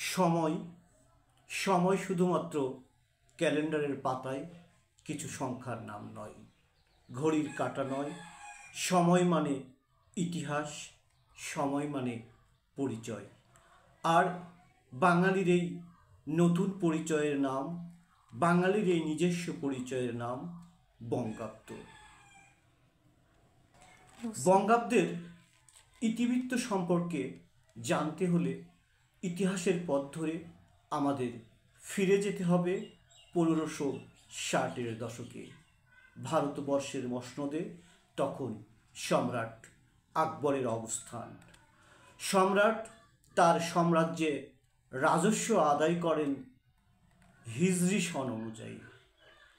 সময় সময় শুধুমাত্র ক্যালেন্ডারের পাতায় কিছু সংখ্যার নাম নয়, ঘড়ির কাঁটা নয়। সময় মানে ইতিহাস, সময় মানে পরিচয়। আর বাঙালির এই নতুন পরিচয়ের নাম, বাঙালির এই নিজস্ব পরিচয়ের নাম বঙ্গাব্দ। বঙ্গাব্দের ইতিবৃত্ত সম্পর্কে জানতে হলে ইতিহাসের পথ ধরে আমাদের ফিরে যেতে হবে 1560-এর দশকে। ভারতবর্ষের মসনদে তখন সম্রাট আকবরের অবস্থান। সম্রাট তার সাম্রাজ্যে রাজস্ব আদায় করেন হিজরি সন অনুযায়ী,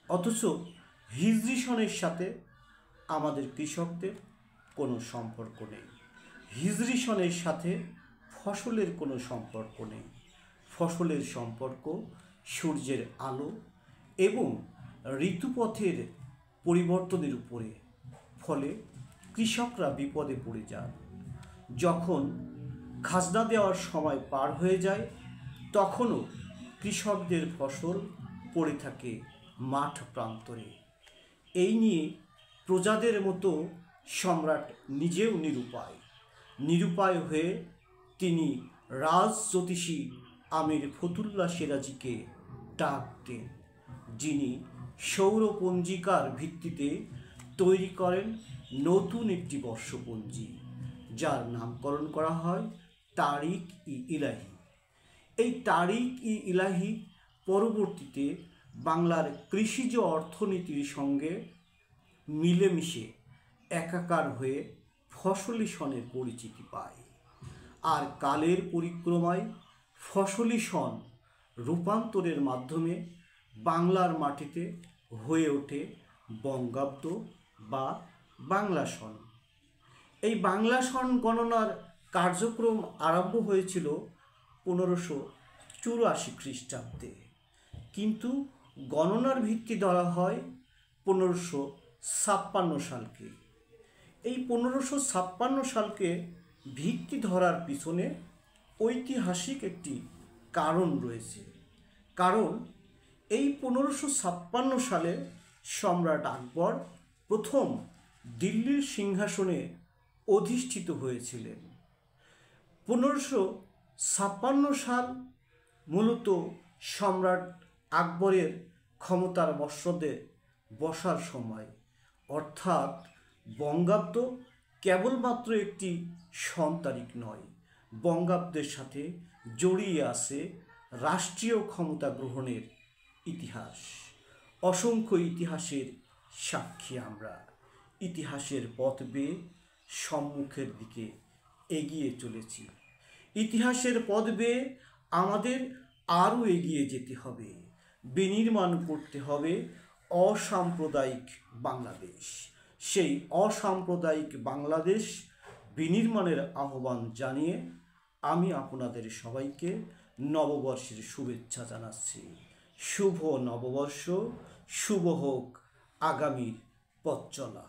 অথচ হিজরি সনের সাথে আমাদের কৃষকদের কোনো সম্পর্ক নেই। হিজরি সনের সাথে ফসলের কোনো সম্পর্ক নেই। ফসলের সম্পর্ক সূর্যের আলো এবং ঋতুপথের পরিবর্তনের উপরে। ফলে কৃষকরা বিপদে পড়ে যান। যখন খাজনা দেওয়ার সময় পার হয়ে যায়, তখনও কৃষকদের ফসল পড়ে থাকে মাঠ প্রান্তরে। এই নিয়ে প্রজাদের মতো সম্রাট নিজেও নিরুপায় হয়ে তিনি রাজ জ্যোতিষী আমির ফতুল্লা সিরাজিকে ডাক দেন, যিনি সৌরপঞ্জিকার ভিত্তিতে তৈরি করেন নতুন একটি বর্ষপঞ্জি, যার নামকরণ করা হয় তারিখ-ই-ইলাহি। এই তারিখ-ই-ইলাহি পরবর্তীতে বাংলার কৃষিজ অর্থনীতির সঙ্গে মিলেমিশে একাকার হয়ে ফসলি সনের পরিচিতি পায়। আর কালের পরিক্রমায় ফসলি সন রূপান্তরের মাধ্যমে বাংলার মাটিতে হয়ে ওঠে বঙ্গাব্দ বা বাংলা সন। এই বাংলা সন গণনার কার্যক্রম আরম্ভ হয়েছিল 1584 খ্রিস্টাব্দে, কিন্তু গণনার ভিত্তি ধরা হয় 1556 সালকে। এই 1556 সালকে ভিত্তি ধরার পিছনে ঐতিহাসিক একটি কারণ রয়েছে। কারণ এই 1556 সালে সম্রাট আকবর প্রথম দিল্লির সিংহাসনে অধিষ্ঠিত হয়েছিলেন। 1556 সাল মূলত সম্রাট আকবরের ক্ষমতার মসনদে বসার সময়, অর্থাৎ বঙ্গাব্দ কেবলমাত্র একটি সন তারিখ নয়, বঙ্গাব্দের সাথে জড়িয়ে আছে রাষ্ট্রীয় ক্ষমতা গ্রহণের ইতিহাস। অসংখ্য ইতিহাসের সাক্ষী আমরা। ইতিহাসের পথ বেয়ে সম্মুখের দিকে এগিয়ে চলেছি। ইতিহাসের পথ বেয়ে আমাদের আরও এগিয়ে যেতে হবে। বিনির্মাণ করতে হবে অসাম্প্রদায়িক বাংলাদেশ। সেই অসাম্প্রদায়িক বাংলাদেশ বিনির্মাণের আহ্বান জানিয়ে আমি আপনাদের সবাইকে নববর্ষের শুভেচ্ছা জানাচ্ছি। শুভ নববর্ষ, শুভ হোক আগামীর পথ চলা।